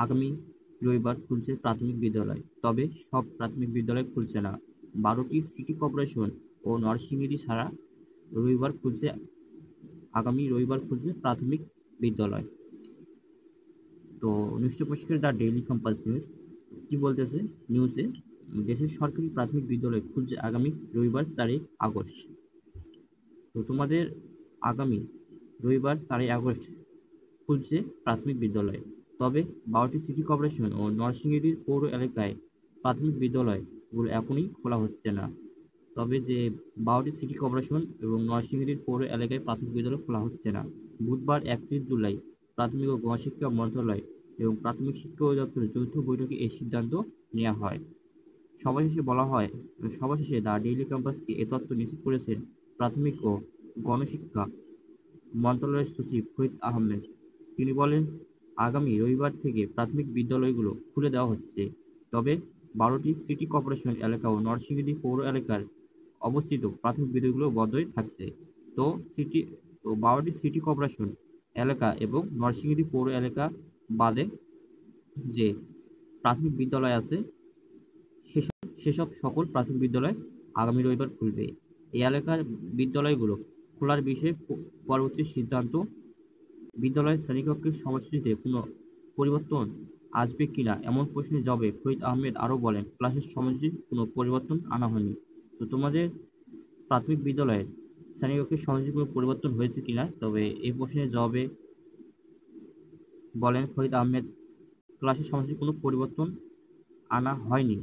আগামী রবিবার খুলছে প্রাথমিক বিদ্যালয়, তবে সব প্রাথমিক বিদ্যালয় খুলছে না। 12টি সিটি কর্পোরেশন ও নরসিংদী ছাড়া আগামী রবিবার খুলছে প্রাথমিক বিদ্যালয়। তো নিউজটা দ্য ডেইলি কম্পাস নিউজ কি বলতেছে নিউজে, দেশের সরকারি প্রাথমিক বিদ্যালয় খুলছে আগামী রবিবার 4 আগস্ট। তো তোমাদের আগামী রবিবার 4 আগস্ট খুলছে প্রাথমিক বিদ্যালয়, তবে 12টি সিটি কর্পোরেশন ও নরসিংদী পৌর এলাকায় প্রাথমিক বিদ্যালয়গুলো এখনই খোলা হচ্ছে না। তবে যে 12টি সিটি কর্পোরেশন এবং নরসিংদী পৌর এলাকায় প্রাথমিক বিদ্যালয় খোলা হচ্ছে না। বুধবার 31 জুলাই প্রাথমিক ও গণশিক্ষা মন্ত্রণালয় এবং প্রাথমিক শিক্ষা অধিদপ্তরের যৌথ বৈঠকে এই সিদ্ধান্ত নেওয়া হয়। সভা শেষে দ্য ডেইলি ক্যাম্পাসকে এ তথ্য নিশ্চিত করেছেন প্রাথমিক ও গণশিক্ষা মন্ত্রণালয়ের সচিব ফরিদ আহমেদ। তিনি বলেন, আগামী রবিবার থেকে প্রাথমিক বিদ্যালয়গুলো খুলে দেওয়া হচ্ছে, তবে 12টি সিটি কর্পোরেশন এলাকা ও নরসিংদী পৌর এলাকার অবস্থিত প্রাথমিক বিদ্যালয়গুলো বন্ধই থাকছে। তো 12টি সিটি কর্পোরেশন এলাকা এবং নরসিংদী পৌর এলাকা বাদে যে প্রাথমিক বিদ্যালয় আছে সেসব সকল প্রাথমিক বিদ্যালয় আগামী রবিবার খুলবে। এই এলাকার বিদ্যালয়গুলো খোলার বিষয়ে পরবর্তী সিদ্ধান্ত। বিদ্যালয়ের শ্রেণীকক্ষের সময়সূচিতে কোনো পরিবর্তন আসবে কিনা এমন প্রশ্নের জবাবে ফরিদ আহমেদ আরও বলেন, ক্লাসের সময়সূচির কোনো পরিবর্তন আনা হয়নি। তো তোমাদের প্রাথমিক বিদ্যালয়ের শ্রেণীকক্ষের সময়সূচির কোনো পরিবর্তন হয়েছে কিনা, তবে এই প্রশ্নের জবাবে বলেন ফরিদ আহমেদ, ক্লাসের সময়সূচির কোনো পরিবর্তন আনা হয়নি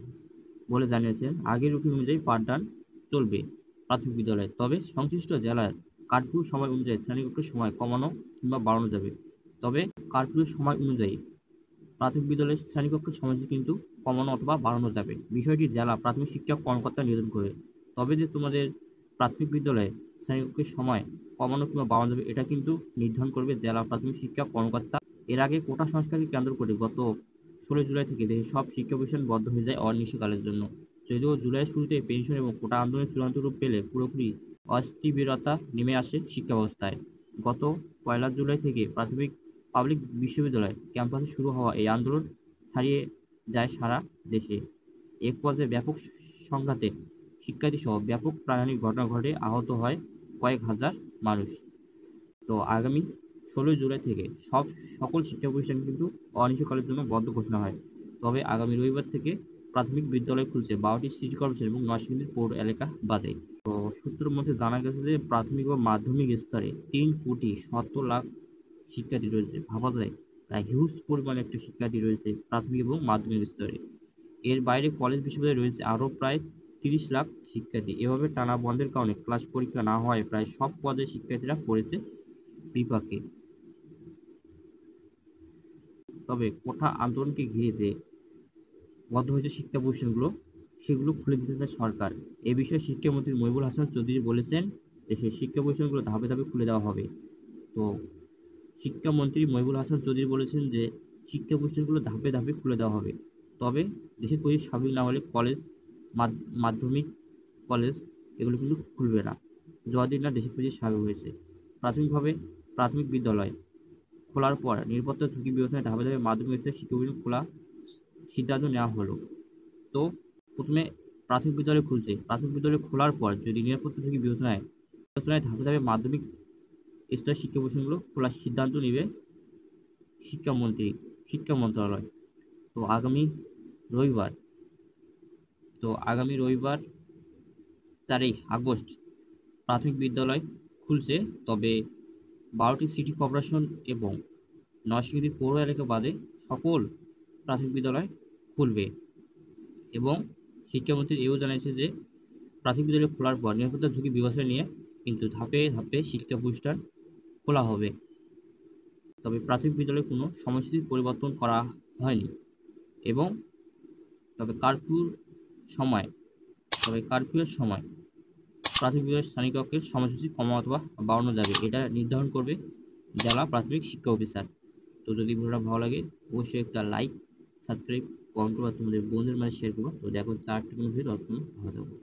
বলে জানিয়েছেন। আগের রুটিন অনুযায়ী পাঠদান চলবে প্রাথমিক বিদ্যালয়ে, তবে সংশ্লিষ্ট জেলার কারফিউ সময় অনুযায়ী শ্রেণীকক্ষের সময় কমানো কিংবা বাড়ানো যাবে। তবে কারফিউর সময় অনুযায়ী প্রাথমিক বিদ্যালয়ের শ্রেণীকক্ষের সময়সূচি কিন্তু কমানো অথবা বাড়ানো যাবে। বিষয়টি জেলা প্রাথমিক শিক্ষা কর্মকর্তা নির্ধারণ করে। তবে যে তোমাদের প্রাথমিক বিদ্যালয়ে শ্রেণীকক্ষের সময় কমানো কিংবা বাড়ানো যাবে এটা কিন্তু নির্ধারণ করবে জেলা প্রাথমিক শিক্ষা কর্মকর্তা। এর আগে কোটা সংস্কারকে কেন্দ্র করে গত 16 জুলাই থেকে দেশের সব শিক্ষা প্রতিষ্ঠান বন্ধ হয়ে যায় অনির্দিষ্টকালের জন্য। যদিও জুলাইয়ের শুরুতে পেনশন এবং কোটা আন্দোলনের চূড়ান্ত রূপ পেলে পুরোপুরি অস্থিরতা নেমে আসে শিক্ষা ব্যবস্থায়। গত 1 জুলাই থেকে পাবলিক বিশ্ববিদ্যালয় ক্যাম্পাসে শুরু হওয়া এই আন্দোলন ছাড়িয়ে যায় সারা দেশে। এক পর্যায়ে ব্যাপক সংঘাতে শিক্ষার্থীসহ ব্যাপক প্রাণহানির ঘটনা ঘটে, আহত হয় কয়েক হাজার মানুষ। তো আগামী 16 জুলাই থেকে সকল শিক্ষা প্রতিষ্ঠান কিন্তু অনির্দিষ্টকালের জন্য বন্ধ ঘোষণা হয়। তবে আগামী রবিবার থেকে প্রাথমিক বিদ্যালয় খুলছে 12টি সিটি কর্পোরেশন এবং নরসিংদী পৌর এলাকা বাদে। তো সূত্রের মধ্যে জানা গেছে যে প্রাথমিক ও মাধ্যমিক স্তরে 3,70,00,000 শিক্ষার্থী রয়েছে। ভাবা যায় প্রায় হিউজ পরিমাণে একটা শিক্ষার্থী রয়েছে প্রাথমিক এবং মাধ্যমিক স্তরে। এর বাইরে কলেজ বিশ্ববিদ্যালয়ে রয়েছে আরও প্রায় 30 লাখ শিক্ষার্থী। এভাবে টানা বন্ধের কারণে ক্লাস পরীক্ষা না হওয়ায় প্রায় সব পর্যায়ের শিক্ষার্থীরা পড়েছে বিপাকে। তবে কোটা আন্দোলনকে ঘিরে যে বন্ধ হয়েছে শিক্ষা প্রতিষ্ঠানগুলো সেগুলো খুলে দিতে চায় সরকার। এ বিষয়ে শিক্ষামন্ত্রী মহিবুল হাসান চৌধুরী বলেছেন, দেশের শিক্ষা প্রতিষ্ঠানগুলো ধাপে ধাপে খুলে দেওয়া হবে। তো শিক্ষামন্ত্রী মহিবুল হাসান চৌধুরী বলেছেন যে শিক্ষা প্রতিষ্ঠানগুলো ধাপে ধাপে খুলে দেওয়া হবে, তবে দেশের পরিস্থিতি স্বাভাবিক না হলে মাধ্যমিক কলেজ এগুলো কিন্তু খুলবে না, যতদিন না দেশের পরিস্থিতি স্বাভাবিক হয়েছে। প্রাথমিক বিদ্যালয় খোলার পর নিরাপত্তা ঝুঁকি বিবেচনায় ধাপে ধাপে মাধ্যমিক স্তরের শিক্ষা প্রতিষ্ঠান খোলা সিদ্ধান্ত নেওয়া হলো। তো প্রথমে প্রাথমিক বিদ্যালয় খুলছে, প্রাথমিক বিদ্যালয় খোলার পর যদি নিরাপত্তা ঝুঁকি বিবেচনায় ধাপে ধাপে মাধ্যমিক স্তরের শিক্ষা প্রতিষ্ঠানগুলো খোলার সিদ্ধান্ত নেবে শিক্ষা মন্ত্রণালয়। তো আগামী রবিবার 4 আগস্ট প্রাথমিক বিদ্যালয় খুলছে, তবে 12টি সিটি কর্পোরেশন এবং নরসিংদী পৌর এলাকা বাদে সকল প্রাথমিক বিদ্যালয় খুলবে। এবং শিক্ষামন্ত্রী এও জানিয়েছে যে প্রাথমিক বিদ্যালয় খোলার পর নিরাপত্তা ঝুঁকি বিবেচনা নিয়ে কিন্তু ধাপে ধাপে শিক্ষা প্রতিষ্ঠান খোলা হবে। তবে প্রাথমিক বিদ্যালয়ে কোনো সময়সূচির পরিবর্তন করা হয়নি। এবং তবে কারফিউয়ের সময় প্রাথমিক বিদ্যালয়ের শ্রেণীকক্ষের সময়সূচি কমানো অথবা বাড়ানো যাবে, এটা নির্ধারণ করবে জেলা প্রাথমিক শিক্ষা অফিসার। তো যদি ভিডিওটা ভালো লাগে অবশ্যই একটা লাইক, সাবস্ক্রাইব, কমেন্ট করবা, তোমাদের বন্ধুদের মাঝে শেয়ার করবা। তো দেখো 4টি কোনো ভিডিও ভালো থাকবে।